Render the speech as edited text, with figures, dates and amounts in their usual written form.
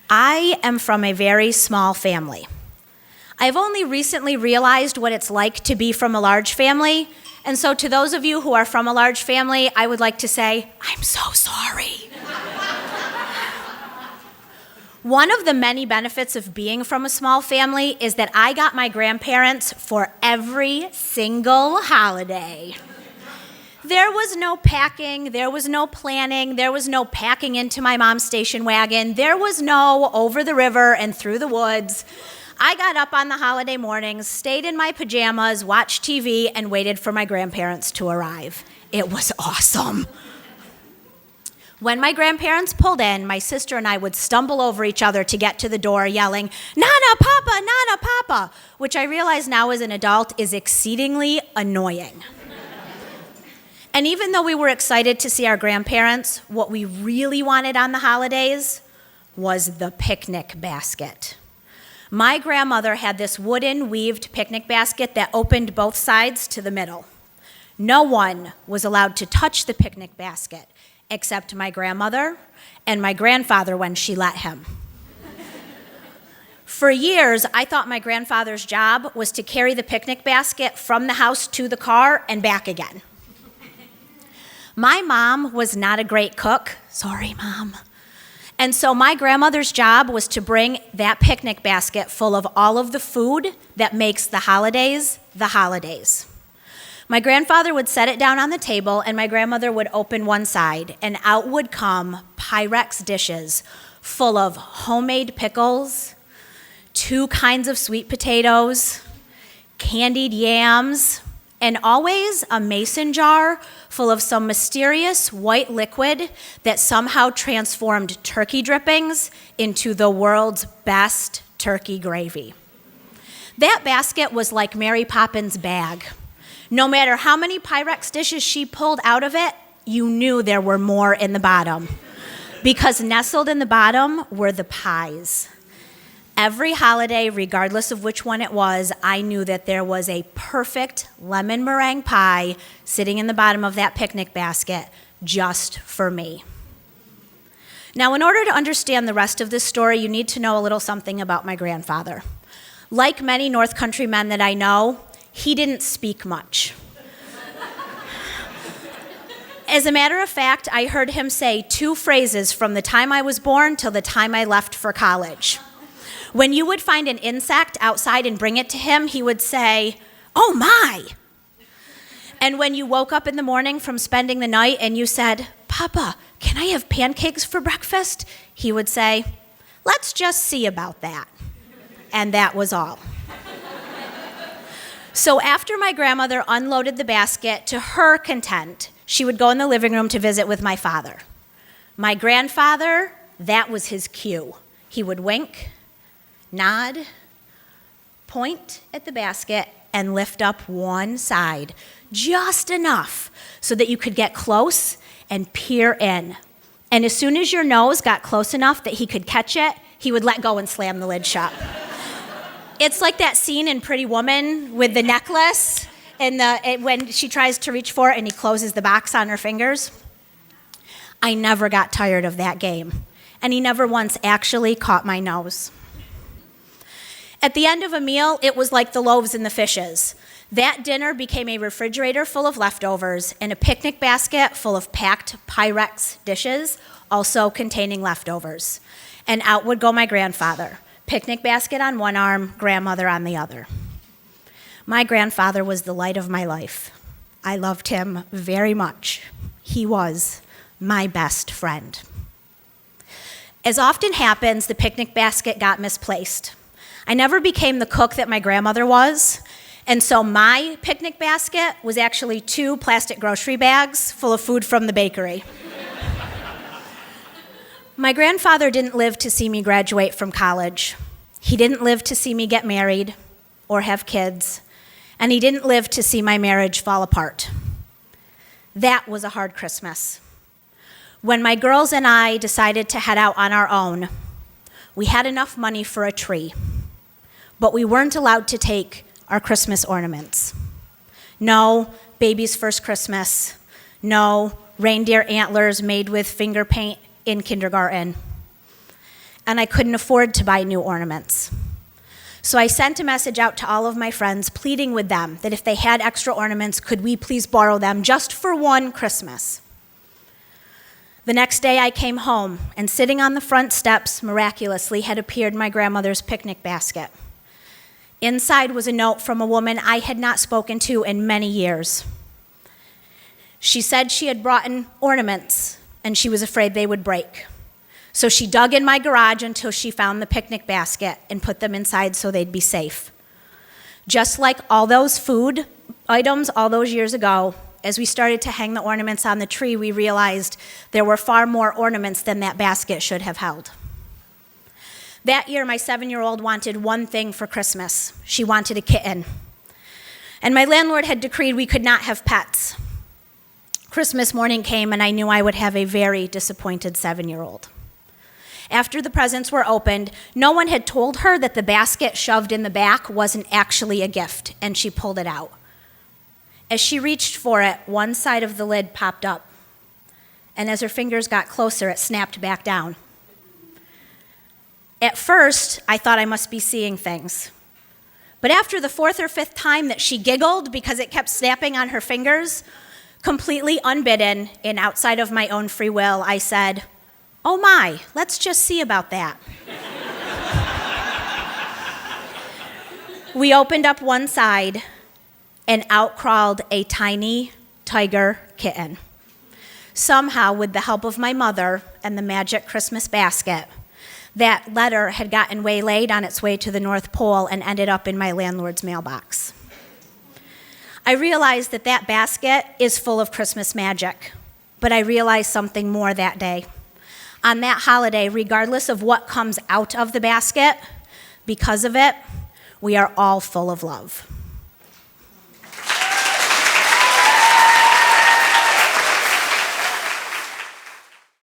I am from a very small family. I've only recently realized what it's like to be from a large family, and so to those of you who are from a large family, I would like to say, I'm so sorry. One of the many benefits of being from a small family is that I got my grandparents for every single holiday. There was no packing, there was no planning, there was no packing into my mom's station wagon, there was no over the river and through the woods. I got up on the holiday mornings, stayed in my pajamas, watched TV, and waited for my grandparents to arrive. It was awesome. When my grandparents pulled in, my sister and I would stumble over each other to get to the door yelling, Nana, Papa, which I realize now as an adult is exceedingly annoying. And even though we were excited to see our grandparents, what we really wanted on the holidays was the picnic basket. My grandmother had this wooden weaved picnic basket that opened both sides to the middle. No one was allowed to touch the picnic basket except my grandmother and my grandfather when she let him. For years, I thought my grandfather's job was to carry the picnic basket from the house to the car and back again. My mom was not a great cook. Sorry, Mom. And so my grandmother's job was to bring that picnic basket full of all of the food that makes the holidays the holidays. My grandfather would set it down on the table, and my grandmother would open one side, and out would come Pyrex dishes full of homemade pickles, 2 kinds of sweet potatoes, candied yams, and always a mason jar full of some mysterious white liquid that somehow transformed turkey drippings into the world's best turkey gravy. That basket was like Mary Poppins' bag. No matter how many Pyrex dishes she pulled out of it, you knew there were more in the bottom, because nestled in the bottom were the pies. Every holiday, regardless of which one it was, I knew that there was a perfect lemon meringue pie sitting in the bottom of that picnic basket just for me. Now, in order to understand the rest of this story, you need to know a little something about my grandfather. Like many North Country men that I know, he didn't speak much. As a matter of fact, I heard him say 2 phrases from the time I was born till the time I left for college. When you would find an insect outside and bring it to him, he would say, "Oh my!" And when you woke up in the morning from spending the night and you said, "Papa, can I have pancakes for breakfast?" he would say, "Let's just see about that." And that was all. So after my grandmother unloaded the basket to her content, she would go in the living room to visit with my father. My grandfather, that was his cue. He would wink, nod, point at the basket, and lift up one side, just enough so that you could get close and peer in. And as soon as your nose got close enough that he could catch it, he would let go and slam the lid shut. It's like that scene in Pretty Woman with the necklace and when she tries to reach for it and he closes the box on her fingers. I never got tired of that game, and he never once actually caught my nose. At the end of a meal, it was like the loaves and the fishes. That dinner became a refrigerator full of leftovers and a picnic basket full of packed Pyrex dishes, also containing leftovers. And out would go my grandfather, picnic basket on one arm, grandmother on the other. My grandfather was the light of my life. I loved him very much. He was my best friend. As often happens, the picnic basket got misplaced. I never became the cook that my grandmother was, and so my picnic basket was actually 2 plastic grocery bags full of food from the bakery. My grandfather didn't live to see me graduate from college. He didn't live to see me get married or have kids, and he didn't live to see my marriage fall apart. That was a hard Christmas. When my girls and I decided to head out on our own, we had enough money for a tree, but we weren't allowed to take our Christmas ornaments. No baby's first Christmas. No reindeer antlers made with finger paint in kindergarten. and I couldn't afford to buy new ornaments. So I sent a message out to all of my friends, pleading with them that if they had extra ornaments, could we please borrow them just for one Christmas? The next day I came home, and sitting on the front steps, miraculously, had appeared my grandmother's picnic basket. Inside was a note from a woman I had not spoken to in many years. She said she had brought in ornaments, and she was afraid they would break. So she dug in my garage until she found the picnic basket and put them inside so they'd be safe. Just like all those food items all those years ago, as we started to hang the ornaments on the tree, we realized there were far more ornaments than that basket should have held. That year, my 7-year-old wanted one thing for Christmas. She wanted a kitten. And my landlord had decreed we could not have pets. Christmas morning came, and I knew I would have a very disappointed 7-year-old. After the presents were opened, no one had told her that the basket shoved in the back wasn't actually a gift, and she pulled it out. As she reached for it, one side of the lid popped up, and as her fingers got closer, it snapped back down. At first, I thought I must be seeing things. But after the 4th or 5th time that she giggled because it kept snapping on her fingers, completely unbidden and outside of my own free will, I said, "Oh my, let's just see about that." We opened up one side, and out crawled a tiny tiger kitten. Somehow, with the help of my mother and the magic Christmas basket, that letter had gotten waylaid on its way to the North Pole and ended up in my landlord's mailbox. I realized that that basket is full of Christmas magic, but I realized something more that day. On that holiday, regardless of what comes out of the basket, because of it, we are all full of love.